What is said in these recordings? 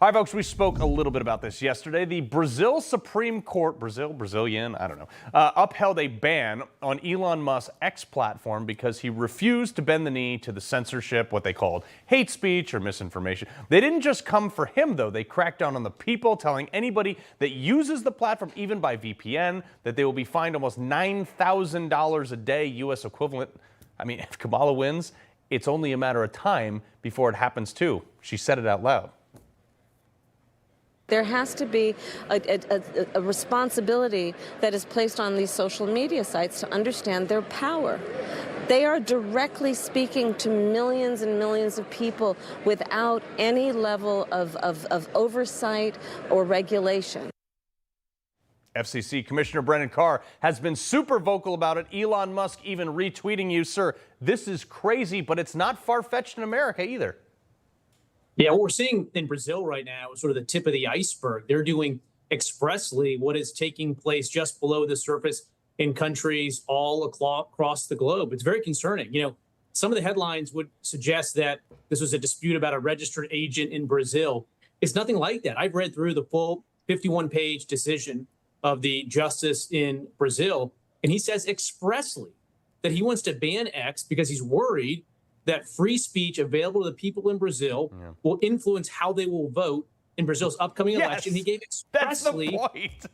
Hi, folks. We spoke a little bit about this yesterday. The Brazil Supreme Court, Brazilian, I don't know, upheld a ban on Elon Musk's X platform because he refused to bend the knee to the censorship, what they called hate speech or misinformation. They didn't just come for him, though. They cracked down on the people, telling anybody that uses the platform, even by VPN, that they will be fined almost $9,000 a day, U.S. equivalent. I mean, if Kamala wins, it's only a matter of time before it happens, too. She said it out loud. There has to be a responsibility that is placed on these social media sites to understand their power. They are directly speaking to millions and millions of people without any level of oversight or regulation. FCC Commissioner Brendan Carr has been super vocal about it. Elon Musk even retweeting you, sir. This is crazy, but it's not far-fetched in America either. Yeah, what we're seeing in Brazil right now is sort of the tip of the iceberg. They're doing expressly what is taking place just below the surface in countries all across the globe. It's very concerning. You know, some of the headlines would suggest that this was a dispute about a registered agent in Brazil. It's nothing like that. I've read through the full 51-page decision of the justice in Brazil, and he says expressly that he wants to ban X because he's worried that free speech available to the people in Brazil will influence how they will vote in Brazil's upcoming election. He gave expressly, that's the point.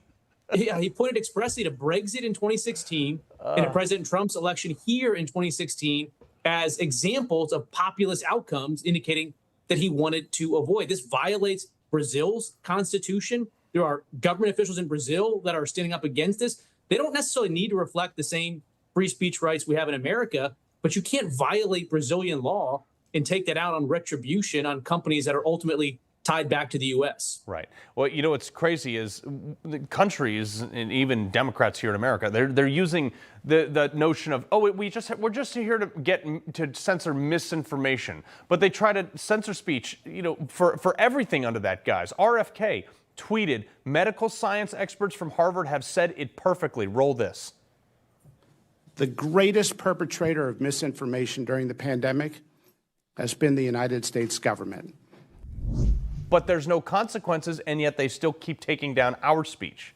Yeah, he pointed expressly to Brexit in 2016 and to President Trump's election here in 2016 as examples of populist outcomes, indicating that he wanted to avoid. This violates Brazil's constitution. There are government officials in Brazil that are standing up against this. They don't necessarily need to reflect the same free speech rights we have in America, but you can't violate Brazilian law and take that out on retribution on companies that are ultimately tied back to the U.S. Right. Well, you know what's crazy is the countries and even Democrats here in America, they're using the notion of, oh, we're just here to censor misinformation, but they try to censor speech, you know, for everything under that guise. RFK tweeted, medical science experts from Harvard have said it perfectly. Roll this. The greatest perpetrator of misinformation during the pandemic has been the United States government. But there's no consequences, and yet they still keep taking down our speech.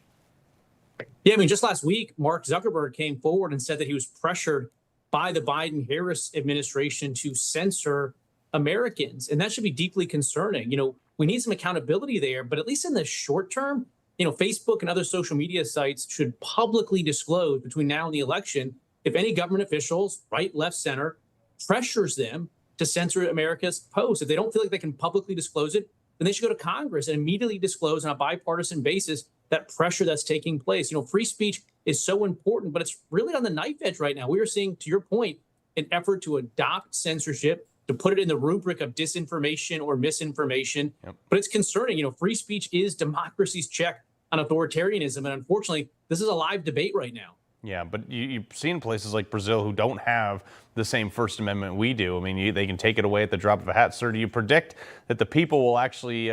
Yeah, I mean, just last week, Mark Zuckerberg came forward and said that he was pressured by the Biden-Harris administration to censor Americans, and that should be deeply concerning. You know, we need some accountability there, but at least in the short term, you know, Facebook and other social media sites should publicly disclose between now and the election if any government officials, right, left, center, pressures them to censor America's posts. If they don't feel like they can publicly disclose it, then they should go to Congress and immediately disclose on a bipartisan basis that pressure that's taking place. You know, free speech is so important, but it's really on the knife edge right now. We are seeing, to your point, an effort to adopt censorship, to put it in the rubric of disinformation or misinformation. But it's concerning. You know, free speech is democracy's check on authoritarianism. And unfortunately, this is a live debate right now. Yeah, but you've seen places like Brazil who don't have the same First Amendment we do. I mean, they can take it away at the drop of a hat. Sir, do you predict that the people will actually,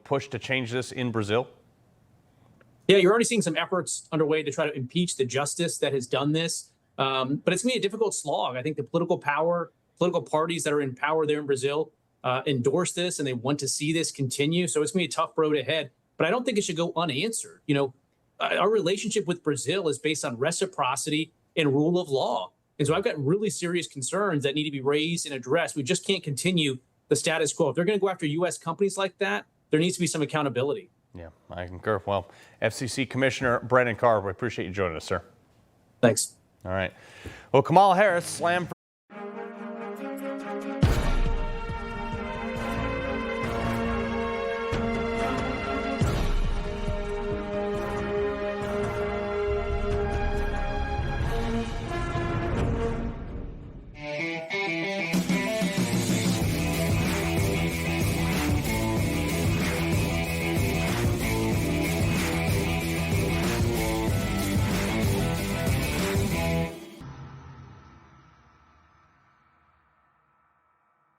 push to change this in Brazil? Yeah, you're already seeing some efforts underway to try to impeach the justice that has done this. But it's going to be a difficult slog. I think the political parties that are in power there in Brazil endorse this, and they want to see this continue. So it's going to be a tough road ahead. But I don't think it should go unanswered. You know, our relationship with Brazil is based on reciprocity and rule of law. And so I've got really serious concerns that need to be raised and addressed. We just can't continue the status quo. If they're going to go after U.S. companies like that, there needs to be some accountability. Yeah, I concur. Well, FCC Commissioner Brendan Carr, we appreciate you joining us, sir. Thanks. All right. Well, Kamala Harris slammed for